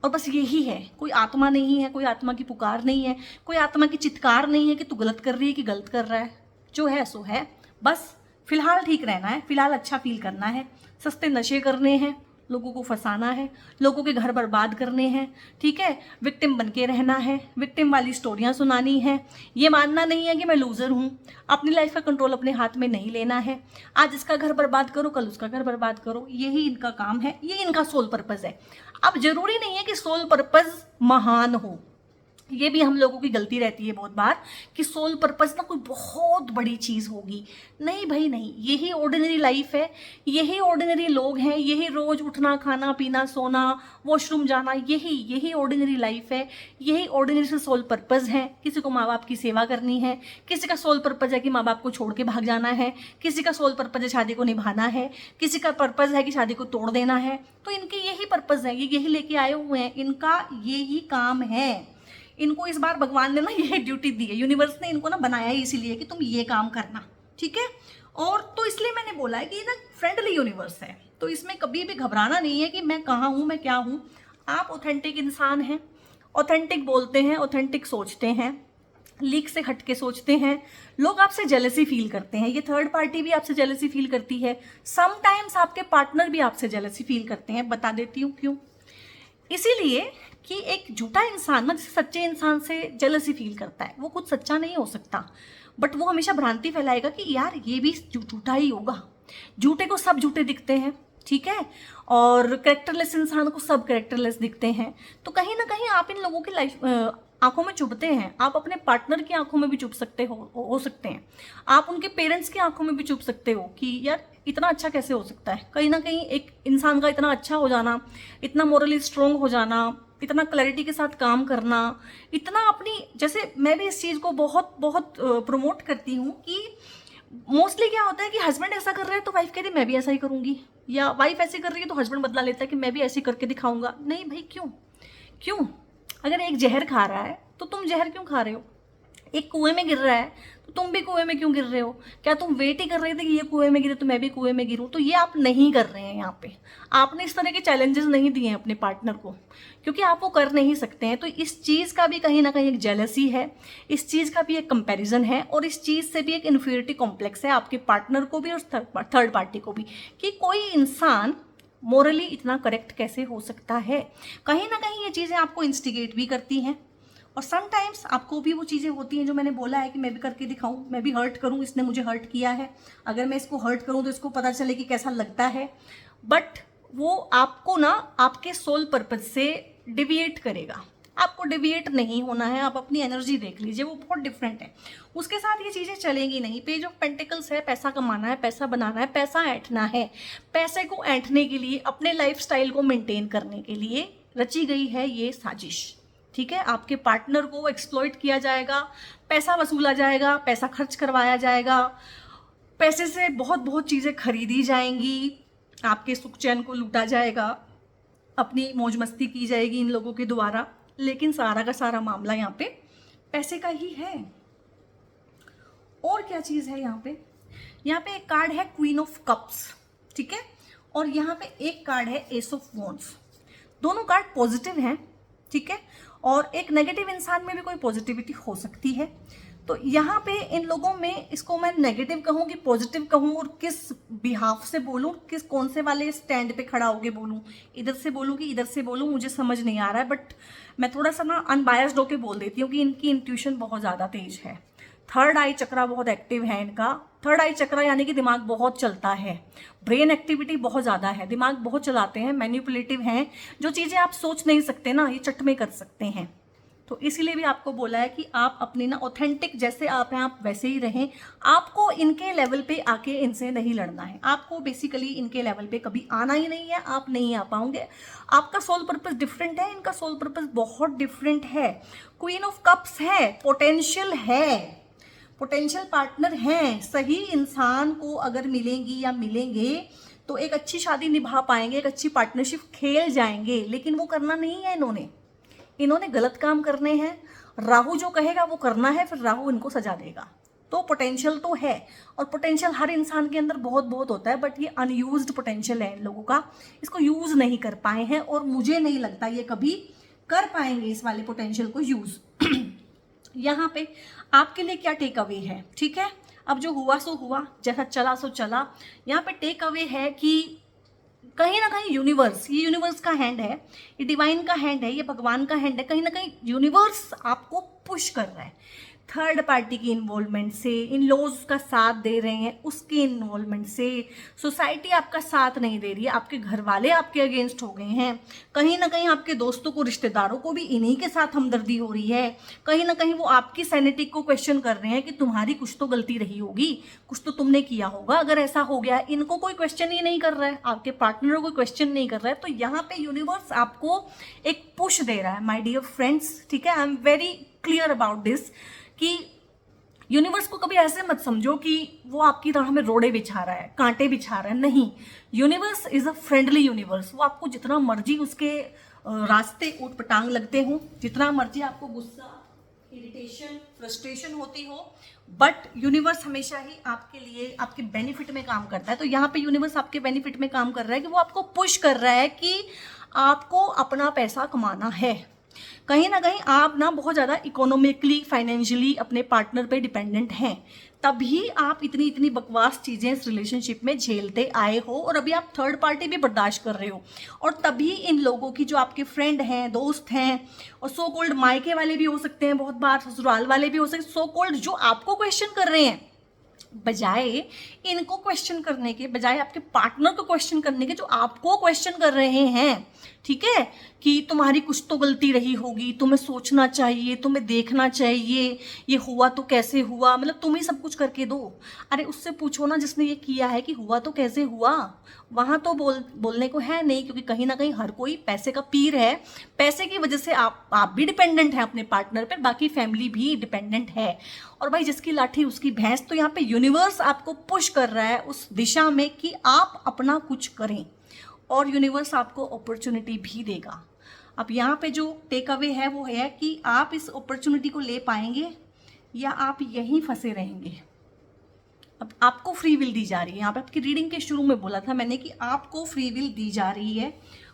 और बस यही है। कोई आत्मा नहीं है, कोई आत्मा की पुकार नहीं है, कोई आत्मा की चित्कार नहीं है कि तू गलत कर रही है कि गलत कर रहा है। जो है सो है, बस फिलहाल ठीक रहना है, फिलहाल अच्छा फील करना है, सस्ते नशे करने हैं, लोगों को फंसाना है, लोगों के घर बर्बाद करने हैं। ठीक है, विक्टिम बन के रहना है, विक्टिम वाली स्टोरियाँ सुनानी है, ये मानना नहीं है कि मैं लूज़र हूँ, अपनी लाइफ का कंट्रोल अपने हाथ में नहीं लेना है। आज इसका घर बर्बाद करो, कल उसका घर बर्बाद करो, यही इनका काम है, ये इनका सोल पर्पस है। अब जरूरी नहीं है कि सोल पर्पस महान हो, ये भी हम लोगों की गलती रहती है बहुत बार कि सोल पर्पस ना कोई बहुत बड़ी चीज़ होगी। नहीं भाई नहीं, यही ऑर्डिनरी लाइफ है, यही ऑर्डिनरी लोग हैं, यही रोज उठना, खाना पीना, सोना, वॉशरूम जाना, यही ऑर्डिनरी लाइफ है, यही ऑर्डिनरी से सोल पर्पस है। किसी को माँ बाप की सेवा करनी है, किसी का सोल पर्पस है कि माँ बाप को छोड़ के भाग जाना है, किसी का सोल पर्पस है शादी को निभाना है, किसी का पर्पस है कि शादी को तोड़ देना है। तो इनके यही पर्पस है, ये यही लेके आए हुए हैं, इनका यही काम है। इनको इस बार भगवान ने ना ये ड्यूटी दी है, यूनिवर्स ने इनको ना बनाया है इसीलिए कि तुम ये काम करना। ठीक है, और तो इसलिए मैंने बोला है कि ये ना फ्रेंडली यूनिवर्स है, तो इसमें कभी भी घबराना नहीं है कि मैं कहाँ हूँ, मैं क्या हूँ। आप ऑथेंटिक इंसान हैं, ऑथेंटिक बोलते हैं, ऑथेंटिक सोचते हैं, लीक से हट के सोचते हैं, लोग आपसे जेलसी फील करते हैं, ये थर्ड पार्टी भी आपसे जेलसी फील करती है, समटाइम्स आपके पार्टनर भी आपसे जेलसी फील करते हैं। बता देती हूँ क्यों। इसीलिए कि एक झूठा इंसान ना जैसे सच्चे इंसान से जेलसी फील करता है, वो खुद सच्चा नहीं हो सकता, बट वो हमेशा भ्रांति फैलाएगा कि यार ये भी झूठा ही होगा। झूठे को सब झूठे दिखते हैं, ठीक है, और कैरेक्टरलेस इंसान को सब कैरेक्टरलेस दिखते हैं। तो कहीं ना कहीं आप इन लोगों की लाइफ आंखों में चुभते हैं, आप अपने पार्टनर की आंखों में भी चुभ सकते हो सकते हैं, आप उनके पेरेंट्स की आंखों में भी चुभ सकते हो कि यार इतना अच्छा कैसे हो सकता है। कहीं ना कहीं एक इंसान का इतना अच्छा हो जाना, इतना मोरली स्ट्रोंग हो जाना, इतना क्लैरिटी के साथ काम करना, इतना अपनी, जैसे मैं भी इस चीज़ को बहुत बहुत प्रमोट करती हूँ कि मोस्टली क्या होता है कि हस्बैंड ऐसा कर रहा है तो वाइफ कहती है मैं भी ऐसा ही करूंगी, या वाइफ ऐसे कर रही है तो हस्बैंड बदला लेता है कि मैं भी ऐसे करके दिखाऊंगा। नहीं भाई, क्यों क्यों? अगर एक जहर खा रहा है तो तुम जहर क्यों खा रहे हो? एक कुएं में गिर रहा है तो तुम भी कुएं में क्यों गिर रहे हो? क्या तुम वेट ही कर रहे थे कि ये कुएं में गिरे तो मैं भी कुएं में गिरूं? तो ये आप नहीं कर रहे हैं। यहाँ पे आपने इस तरह के चैलेंजेस नहीं दिए हैं अपने पार्टनर को, क्योंकि आप वो कर नहीं सकते हैं। तो इस चीज़ का भी कहीं ना कहीं एक जेलसी है, इस चीज़ का भी एक कंपैरिजन है, और इस चीज़ से भी एक इन्फीरियरिटी कॉम्प्लेक्स है आपके पार्टनर को भी और थर्ड पार्टी को भी, कि कोई इंसान मोरली इतना करेक्ट कैसे हो सकता है। कहीं ना कहीं ये चीज़ें आपको इंस्टिगेट भी करती हैं, और समटाइम्स आपको भी वो चीज़ें होती हैं जो मैंने बोला है कि मैं भी करके दिखाऊं, मैं भी हर्ट करूं, इसने मुझे हर्ट किया है, अगर मैं इसको हर्ट करूं तो इसको पता चले कि कैसा लगता है। बट वो आपको ना आपके सोल पर्पज से डिविएट करेगा। आपको डिविएट नहीं होना है, आप अपनी एनर्जी देख लीजिए, वो बहुत डिफरेंट है। उसके साथ ये चीज़ें चलेंगी नहीं। पेज ऑफ पेंटिकल्स है, पैसा कमाना है, पैसा बनाना है, पैसा ऐंठना है। पैसे को ऐंठने के लिए, अपने लाइफस्टाइल को मेंटेन करने के लिए रची गई है ये साजिश। ठीक है, आपके पार्टनर को एक्सप्लॉइट किया जाएगा, पैसा वसूला जाएगा, पैसा खर्च करवाया जाएगा, पैसे से बहुत बहुत चीज़ें खरीदी जाएंगी, आपके सुख चैन को लूटा जाएगा, अपनी मौज मस्ती की जाएगी इन लोगों के द्वारा। लेकिन सारा का सारा मामला यहाँ पे पैसे का ही है। और क्या चीज़ है यहाँ पे? यहाँ पे एक कार्ड है क्वीन ऑफ कप्स, ठीक है, और यहाँ पे एक कार्ड है एस ऑफ वॉन्ड्स। दोनों कार्ड पॉजिटिव हैं, ठीक है, और एक नेगेटिव इंसान में भी कोई पॉजिटिविटी हो सकती है। तो यहाँ पे इन लोगों में, इसको मैं नेगेटिव कहूँ कि पॉजिटिव कहूँ, और किस बिहाफ से बोलूँ, किस कौन से वाले स्टैंड पे खड़ा होके बोलूँ, इधर से बोलूँ कि इधर से बोलूँ, मुझे समझ नहीं आ रहा है। बट मैं थोड़ा सा ना अनबायस्ड होके बोल देती हूँ कि इनकी इंट्यूशन बहुत ज़्यादा तेज है। थर्ड आई चक्रा बहुत एक्टिव है इनका। थर्ड आई चक्रा यानी कि दिमाग बहुत चलता है, ब्रेन एक्टिविटी बहुत ज़्यादा है, दिमाग बहुत चलाते हैं, मैनिपुलेटिव हैं। जो चीज़ें आप सोच नहीं सकते ना, ये चट में कर सकते हैं। तो इसीलिए भी आपको बोला है कि आप अपनी ना ऑथेंटिक जैसे आप हैं आप वैसे ही रहें। आपको इनके लेवल पे आके इनसे नहीं लड़ना है, आपको बेसिकली इनके लेवल पे कभी आना ही नहीं है, आप नहीं आ पाओगे। आपका सोल पर्पस डिफरेंट है, इनका सोल पर्पस बहुत डिफरेंट है। क्वीन ऑफ कप्स है, पोटेंशियल है, पोटेंशियल पार्टनर हैं। सही इंसान को अगर मिलेंगी या मिलेंगे तो एक अच्छी शादी निभा पाएंगे, एक अच्छी पार्टनरशिप खेल जाएंगे। लेकिन वो करना नहीं है इन्होंने गलत काम करने हैं। राहु जो कहेगा वो करना है, फिर राहु इनको सजा देगा। तो पोटेंशियल तो है, और पोटेंशियल हर इंसान के अंदर बहुत बहुत होता है, बट ये अनयूज्ड पोटेंशियल है इन लोगों का, इसको यूज नहीं कर पाए हैं, और मुझे नहीं लगता ये कभी कर पाएंगे इस वाले पोटेंशियल को यूज। यहाँ पे आपके लिए क्या टेक अवे है, ठीक है, अब जो हुआ सो हुआ, जैसा चला सो चला। यहाँ पे टेक अवे है कि कहीं ना कहीं यूनिवर्स, ये यूनिवर्स का हैंड है, ये डिवाइन का हैंड है, ये भगवान का हैंड है। कहीं ना कहीं यूनिवर्स आपको पुश कर रहा है। थर्ड पार्टी की इन्वॉल्वमेंट से, इन लॉज का साथ दे रहे हैं उसके इन्वॉल्वमेंट से, सोसाइटी आपका साथ नहीं दे रही है, आपके घर वाले आपके अगेंस्ट हो गए हैं, कहीं ना कहीं आपके दोस्तों को, रिश्तेदारों को भी इन्हीं के साथ हमदर्दी हो रही है। कहीं ना कहीं वो आपकी सैनिटी को क्वेश्चन कर रहे हैं कि तुम्हारी कुछ तो गलती रही होगी, कुछ तो तुमने किया होगा अगर ऐसा हो गया। इनको कोई क्वेश्चन ही नहीं कर रहा है, आपके पार्टनर को क्वेश्चन नहीं कर रहा है। तो यहाँ पे यूनिवर्स आपको एक पुश दे रहा है माय डियर फ्रेंड्स, ठीक है। I am very clear about this कि यूनिवर्स को कभी ऐसे मत समझो कि वो आपकी तरह में रोड़े बिछा रहा है, कांटे बिछा रहा है। नहीं, universe is a friendly universe. वो आपको जितना मर्जी उसके रास्ते ऊट पटांग लगते हो, जितना मर्जी आपको गुस्सा, इरिटेशन, फ्रस्ट्रेशन होती हो, बट यूनिवर्स हमेशा ही आपके लिए, आपके बेनिफिट में काम करता है। तो यहाँ पे यूनिवर्स आपके बेनिफिट में काम कर रहा है कि वो आपको पुश कर रहा है कि आपको अपना पैसा कमाना है। कहीं ना कहीं आप ना बहुत ज़्यादा इकोनॉमिकली, फाइनेंशियली अपने पार्टनर पे डिपेंडेंट हैं, तभी आप इतनी इतनी बकवास चीज़ें इस रिलेशनशिप में झेलते आए हो, और अभी आप थर्ड पार्टी भी बर्दाश्त कर रहे हो। और तभी इन लोगों की, जो आपके फ्रेंड हैं, दोस्त हैं, और सो कॉल्ड मायके वाले भी हो सकते हैं, बहुत बार ससुराल वाले भी हो सकते हैं, सो कॉल्ड जो आपको क्वेश्चन कर रहे हैं, बजाय इनको क्वेश्चन करने के, बजाय आपके पार्टनर को क्वेश्चन करने के, जो आपको क्वेश्चन कर रहे हैं, ठीक है, कि तुम्हारी कुछ तो गलती रही होगी, तुम्हें सोचना चाहिए, तुम्हें देखना चाहिए, ये हुआ तो कैसे हुआ, मतलब तुम ही सब कुछ करके दो। अरे उससे पूछो ना जिसने ये किया है कि हुआ तो कैसे हुआ। वहां तो बोलने को है नहीं, क्योंकि कहीं ना कहीं हर कोई पैसे का पीर है। पैसे की वजह से आप भी डिपेंडेंट हैं अपने पार्टनर पर, बाकी फैमिली भी डिपेंडेंट है। और भाई जिसकी लाठी उसकी भैंस, तो यहाँ पे यूनिवर्स आपको पुश कर रहा है उस दिशा में कि आप अपना कुछ करें, और यूनिवर्स आपको अपॉर्चुनिटी भी देगा। अब यहाँ पे जो टेक अवे है वो है कि आप इस अपॉर्चुनिटी को ले पाएंगे या आप यहीं फंसे रहेंगे। अब आपको फ्री विल दी जा रही है, यहाँ पे आपकी रीडिंग के शुरू में बोला था मैंने कि आपको फ्री विल दी जा रही है।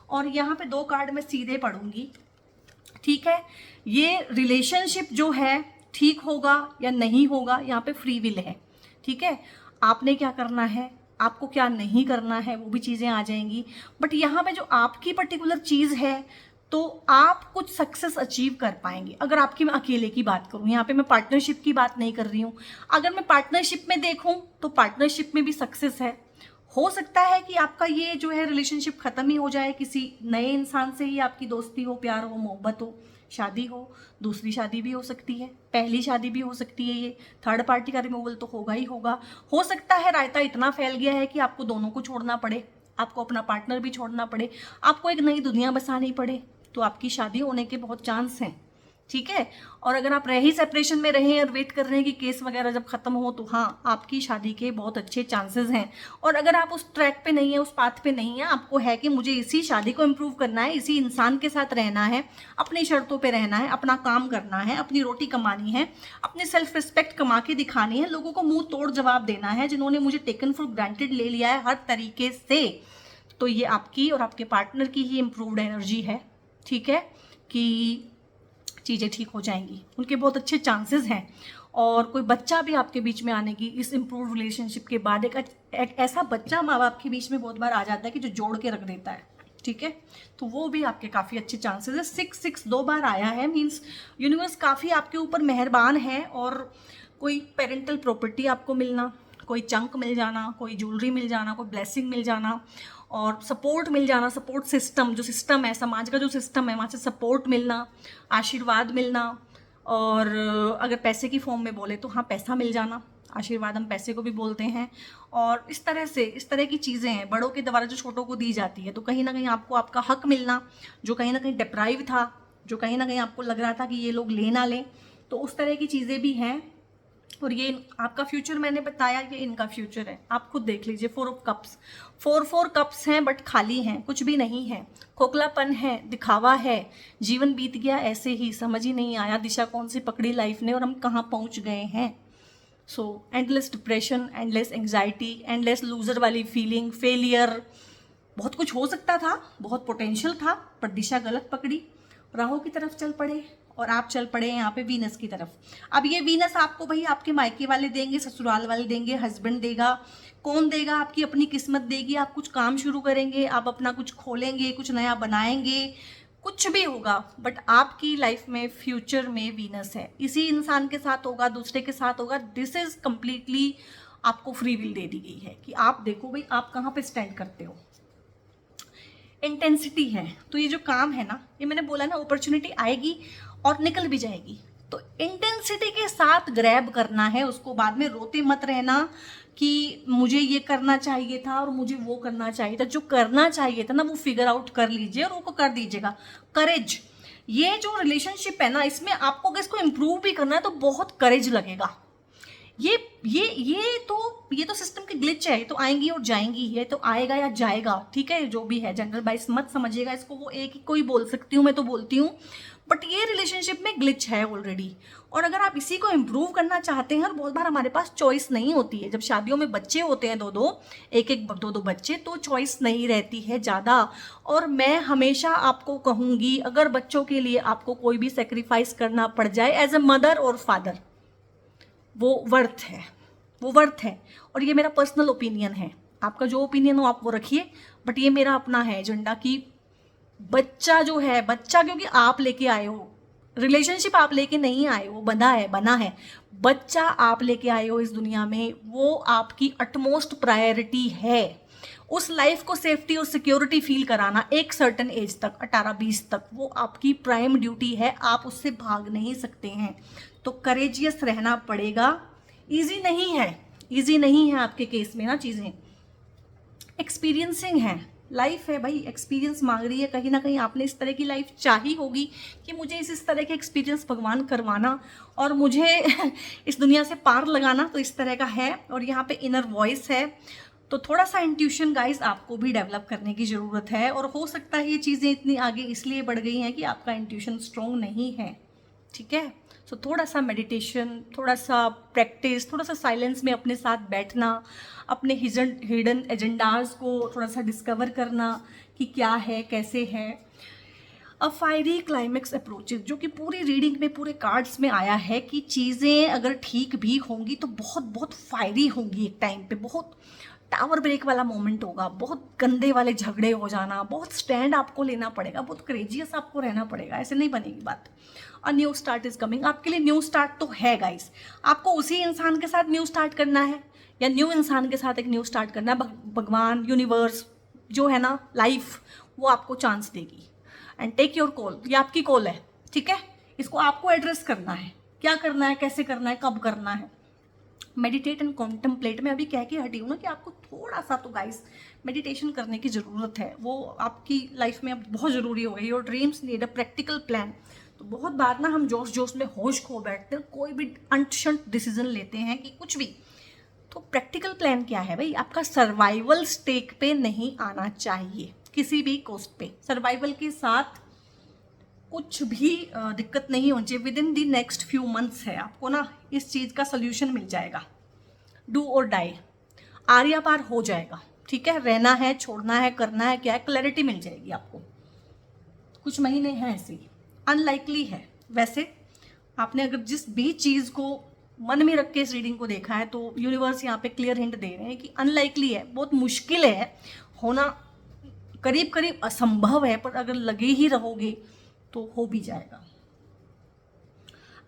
और यहाँ पे 2 कार्ड मैं सीधे पढ़ूंगी, ठीक है। ये रिलेशनशिप जो है ठीक होगा या नहीं होगा, यहाँ पे फ्री विल है, ठीक है। आपने क्या करना है, आपको क्या नहीं करना है, वो भी चीज़ें आ जाएंगी। बट यहाँ पे जो आपकी पर्टिकुलर चीज़ है, तो आप कुछ सक्सेस अचीव कर पाएंगे। अगर आपकी मैं अकेले की बात करूँ, यहाँ पे मैं पार्टनरशिप की बात नहीं कर रही हूँ, अगर मैं पार्टनरशिप में देखूँ तो पार्टनरशिप में भी सक्सेस है। हो सकता है कि आपका ये जो है रिलेशनशिप खत्म ही हो जाए, किसी नए इंसान से ही आपकी दोस्ती हो, प्यार हो, मोहब्बत हो, शादी हो, दूसरी शादी भी हो सकती है, पहली शादी भी हो सकती है, ये थर्ड पार्टी का रिमूवल तो होगा ही होगा। हो सकता है रायता इतना फैल गया है कि आपको दोनों को छोड़ना पड़े, आपको अपना पार्टनर भी छोड़ना पड़े, आपको एक नई दुनिया बसानी पड़े, तो आपकी शादी होने के बहुत चांस हैं, ठीक है। और अगर आप रहे सेपरेशन में रहें और वेट कर रहे हैं कि केस वगैरह जब खत्म हो, तो हाँ आपकी शादी के बहुत अच्छे चांसेस हैं। और अगर आप उस ट्रैक पे नहीं है, उस पाथ पे नहीं है, आपको है कि मुझे इसी शादी को इम्प्रूव करना है, इसी इंसान के साथ रहना है, अपनी शर्तों पे रहना है, अपना काम करना है, अपनी रोटी कमानी है, अपनी सेल्फ रिस्पेक्ट कमा के दिखानी है, लोगों को मुंह तोड़ जवाब देना है जिन्होंने मुझे टेकन फॉर ग्रांटेड ले लिया है हर तरीके से, तो ये आपकी और आपके पार्टनर की ही इम्प्रूव्ड एनर्जी है, ठीक है, कि चीज़ें ठीक हो जाएंगी, उनके बहुत अच्छे चांसेस हैं। और कोई बच्चा भी आपके बीच में आने की इस इम्प्रूव रिलेशनशिप के बाद एक ऐसा बच्चा माँ बाप के बीच में बहुत बार आ जाता है कि जो जोड़ के रख देता है, ठीक है, तो वो भी आपके काफ़ी अच्छे चांसेस है। 6 2 बार आया है, मीन्स यूनिवर्स काफ़ी आपके ऊपर मेहरबान है। और कोई पेरेंटल प्रॉपर्टी आपको मिलना, कोई चंक मिल जाना, कोई ज्वेलरी मिल जाना, कोई ब्लेसिंग मिल जाना, और सपोर्ट मिल जाना, सपोर्ट सिस्टम, जो सिस्टम है समाज का, जो सिस्टम है वहाँ से सपोर्ट मिलना, आशीर्वाद मिलना। और अगर पैसे की फॉर्म में बोले तो हाँ पैसा मिल जाना, आशीर्वाद हम पैसे को भी बोलते हैं। और इस तरह की चीज़ें हैं बड़ों के द्वारा जो छोटों को दी जाती है, तो कहीं ना कहीं आपको आपका हक मिलना, जो कहीं ना कहीं डिप्राइव था, जो कहीं ना कहीं आपको लग रहा था कि ये लोग ले ना लें, तो उस तरह की चीज़ें भी हैं। और ये आपका फ्यूचर मैंने बताया, ये इनका फ्यूचर है, आप खुद देख लीजिए। 4 ऑफ कप्स, 4 कप्स हैं बट खाली हैं, कुछ भी नहीं है, खोखलापन है, दिखावा है, जीवन बीत गया ऐसे ही, समझ ही नहीं आया दिशा कौन सी पकड़ी लाइफ ने और हम कहाँ पहुँच गए हैं। So endless depression, endless anxiety, endless loser वाली फीलिंग, फेलियर, बहुत कुछ हो सकता था, बहुत पोटेंशियल था, पर दिशा गलत पकड़ी, राहु की तरफ चल पड़े और आप चल पड़े यहाँ पे वीनस की तरफ। अब ये वीनस आपको भाई आपके मायके वाले देंगे, ससुराल वाले देंगे, हस्बैंड देगा, कौन देगा, आपकी अपनी किस्मत देगी। आप कुछ काम शुरू करेंगे, आप अपना कुछ खोलेंगे, कुछ नया बनाएंगे, कुछ भी होगा, बट आपकी लाइफ में फ्यूचर में वीनस है, इसी इंसान के साथ होगा, दूसरे के साथ होगा। दिस इज कंप्लीटली आपको फ्री विल दे दी गई है कि आप देखो भाई आप कहाँ पे स्टैंड करते हो। इंटेंसिटी है, तो ये जो काम है ना, ये मैंने बोला ना अपॉर्चुनिटी आएगी और निकल भी जाएगी, तो इंटेंसिटी के साथ ग्रैब करना है उसको, बाद में रोते मत रहना कि मुझे ये करना चाहिए था और मुझे वो करना चाहिए था। जो करना चाहिए था ना वो फिगर आउट कर लीजिए और वो कर दीजिएगा। करेज, ये जो रिलेशनशिप है ना, इसमें आपको अगर इसको इम्प्रूव भी करना है तो बहुत करेज लगेगा। ये तो सिस्टम की ग्लिच है, ये तो आएंगी और जाएंगी, ये तो आएगा या जाएगा, ठीक है, जो भी है जनरल बाइस मत समझिएगा इसको, वो एक ही कोई बोल सकती हूँ, मैं तो बोलती हूँ, बट ये रिलेशनशिप में ग्लिच है ऑलरेडी। और अगर आप इसी को इम्प्रूव करना चाहते हैं, और बहुत बार हमारे पास चॉइस नहीं होती है, जब शादियों में बच्चे होते हैं दो बच्चे, तो चॉइस नहीं रहती है ज़्यादा। और मैं हमेशा आपको कहूँगी, अगर बच्चों के लिए आपको कोई भी सेक्रीफाइस करना पड़ जाए एज ए मदर और फादर, वो वर्थ है। और ये मेरा पर्सनल ओपिनियन है, आपका जो ओपिनियन हो आप वो रखिए, बट ये मेरा अपना है एजेंडा कि बच्चा जो है, बच्चा क्योंकि आप लेके आए हो, रिलेशनशिप आप लेके नहीं आए हो, बना है, बच्चा आप लेके आए हो इस दुनिया में, वो आपकी अटमोस्ट प्रायोरिटी है। उस लाइफ को सेफ्टी और सिक्योरिटी फील कराना एक सर्टन एज तक, 18-20 तक, वो आपकी प्राइम ड्यूटी है, आप उससे भाग नहीं सकते हैं। तो करेजियस रहना पड़ेगा। ईजी नहीं है, ईजी नहीं है आपके केस में ना चीज़ें, एक्सपीरियंसिंग है, लाइफ है भाई, एक्सपीरियंस मांग रही है। कहीं ना कहीं आपने इस तरह की लाइफ चाही होगी कि मुझे इस तरह के एक्सपीरियंस भगवान करवाना और मुझे इस दुनिया से पार लगाना, तो इस तरह का है। और यहाँ पे इनर वॉइस है, तो थोड़ा सा इंट्यूशन गाइस आपको भी डेवलप करने की ज़रूरत है। और हो सकता है ये चीज़ें इतनी आगे इसलिए बढ़ गई हैं कि आपका इंट्यूशन स्ट्रॉन्ग नहीं है, ठीक है। सो थोड़ा सा मेडिटेशन, थोड़ा सा प्रैक्टिस, थोड़ा सा साइलेंस में अपने साथ बैठना, अपने हिडन एजेंडाज को थोड़ा सा डिस्कवर करना कि क्या है, कैसे है। अ फायरी क्लाइमेक्स अप्रोचेज, जो कि पूरी रीडिंग में, पूरे कार्ड्स में आया है कि चीज़ें अगर ठीक भी होंगी तो बहुत बहुत फायरी होंगी एक टाइम पे, बहुत टावर ब्रेक वाला मोमेंट होगा, बहुत गंदे वाले झगड़े हो जाना, बहुत स्टैंड आपको लेना पड़ेगा, बहुत क्रेजियस आपको रहना पड़ेगा, ऐसे नहीं बनेगी बात। A new start is coming, आपके लिए न्यू स्टार्ट तो है गाइस। आपको उसी इंसान के साथ न्यू स्टार्ट करना है या न्यू इंसान के साथ एक न्यू स्टार्ट करना है। भगवान, यूनिवर्स जो है ना, लाइफ, वो आपको चांस देगी। एंड टेक योर कॉल, ये आपकी कॉल है, ठीक है। इसको आपको एड्रेस करना है, क्या करना है, कैसे करना है, कब करना है। मेडिटेट एंड कॉन्टम्पलेट, मैं अभी कह के हटी हूँ ना कि आपको थोड़ा सा तो गाइस मेडिटेशन करने की ज़रूरत है, वो आपकी लाइफ में अब बहुत ज़रूरी हो गई। Your dreams need a practical plan. तो बहुत बार ना हम जोश जोश में होश खो बैठते हैं, कोई भी अनशंट डिसीजन लेते हैं कि कुछ भी। तो प्रैक्टिकल प्लान क्या है भाई, आपका सर्वाइवल स्टेक पे नहीं आना चाहिए किसी भी कॉस्ट पे। सर्वाइवल के साथ कुछ भी दिक्कत नहीं होनी चाहिए। With in the next few months है, आपको ना इस चीज़ का सोल्यूशन मिल जाएगा। डू और डाई, आर्या पार हो जाएगा, ठीक है। रहना है, छोड़ना है, करना है, क्या है, क्लैरिटी मिल जाएगी आपको। कुछ महीने हैं ऐसे ही, अनलाइकली है वैसे। आपने अगर जिस भी चीज़ को मन में रख के इस रीडिंग को देखा है तो यूनिवर्स यहाँ पे क्लियर हिंट दे रहे हैं कि अनलाइकली है, बहुत मुश्किल है होना, करीब करीब असंभव है, पर अगर लगे ही रहोगे तो हो भी जाएगा।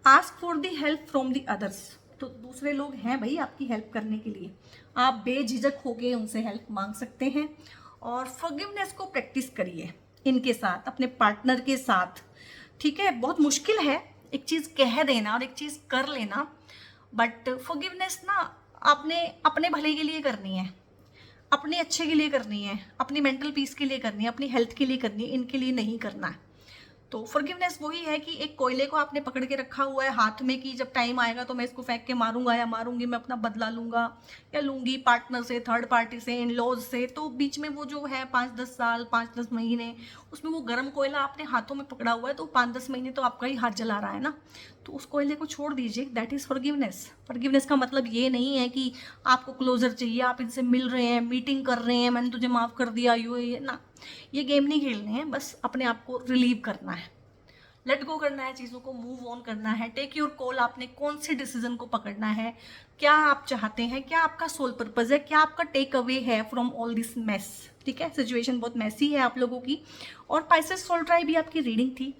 Ask for the help from the others, तो दूसरे लोग हैं भाई आपकी हेल्प करने के लिए, आप बेझिझक होके उनसे हेल्प मांग सकते हैं। और फॉरगिवनेस को प्रैक्टिस करिए इनके साथ, अपने पार्टनर के साथ, ठीक है। बहुत मुश्किल है एक चीज़ कह देना और एक चीज़ कर लेना, बट फॉरगिवनेस ना आपने अपने भले के लिए करनी है, अपने अच्छे के लिए करनी है, अपनी मेंटल पीस के लिए करनी है, अपनी हेल्थ के लिए करनी है, इनके लिए नहीं करना है। तो फॉरगिवनेस वही है कि एक कोयले को आपने पकड़ के रखा हुआ है हाथ में कि जब टाइम आएगा तो मैं इसको फेंक के मारूंगा या मारूंगी, मैं अपना बदला लूंगा या लूंगी पार्टनर से, थर्ड पार्टी से, इन लॉज से। तो बीच में वो जो है 5-10 साल, 5-10 महीने, उसमें वो गर्म कोयला आपने हाथों में पकड़ा हुआ है, तो 5-10 महीने तो आपका ही हाथ जला रहा है ना। तो उस कोयले को छोड़ दीजिए, दैट इज़ फॉरगिवनेस। फॉरगिवनेस का मतलब ये नहीं है कि आपको क्लोजर चाहिए, आप इनसे मिल रहे हैं, मीटिंग कर रहे हैं, मैंने तुझे माफ़ कर दिया, ये ना, ये गेम नहीं खेलने हैं। बस अपने आप को रिलीव करना है, लेट गो करना है, चीज़ों को मूव ऑन करना है। टेक योर कॉल, आपने कौन से डिसीजन को पकड़ना है, क्या आप चाहते हैं, क्या आपका सोल पर्पज है, क्या आपका टेक अवे है फ्रॉम ऑल दिस मेस, ठीक है। सिचुएशन बहुत मैसी है आप लोगों की। और पाइसेस सोल ट्राई भी आपकी रीडिंग थी।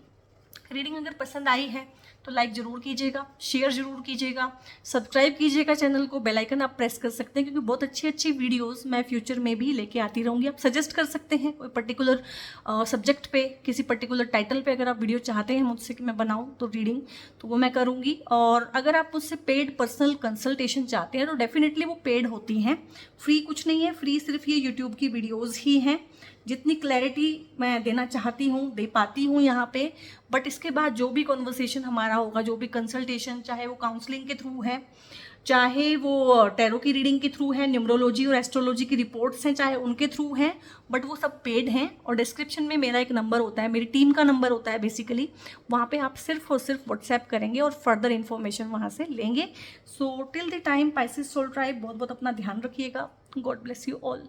रीडिंग अगर पसंद आई है तो लाइक ज़रूर कीजिएगा, शेयर ज़रूर कीजिएगा, सब्सक्राइब कीजिएगा चैनल को, बेल आइकन आप प्रेस कर सकते हैं, क्योंकि बहुत अच्छी अच्छी वीडियोस मैं फ्यूचर में भी लेके आती रहूँगी। आप सजेस्ट कर सकते हैं कोई पर्टिकुलर सब्जेक्ट पे, किसी पर्टिकुलर टाइटल पे अगर आप वीडियो चाहते हैं मुझसे कि मैं बनाऊँ तो रीडिंग, तो वो मैं करूँगी। और अगर आप मुझसे पेड पर्सनल कंसल्टेशन चाहते हैं तो डेफिनेटली वो पेड होती हैं, फ्री कुछ नहीं है। फ्री सिर्फ ये यूट्यूब की वीडियोज़ ही हैं। जितनी क्लैरिटी मैं देना चाहती हूँ दे पाती हूँ यहाँ पे, बट इसके बाद जो भी कॉन्वर्सेशन हमारा होगा, जो भी कंसल्टेशन, चाहे वो काउंसलिंग के थ्रू है, चाहे वो टैरो की रीडिंग के थ्रू है, न्यूमरोलॉजी और एस्ट्रोलॉजी की रिपोर्ट्स हैं, चाहे उनके थ्रू हैं, बट वो सब पेड हैं। और डिस्क्रिप्शन में मेरा एक नंबर होता है, मेरी टीम का नंबर होता है बेसिकली, वहाँ पे आप सिर्फ और सिर्फ व्हाट्सएप करेंगे और फर्दर इन्फॉर्मेशन वहाँ से लेंगे। So till the time Pisces soul tribe, बहुत बहुत अपना ध्यान रखिएगा। God bless you all.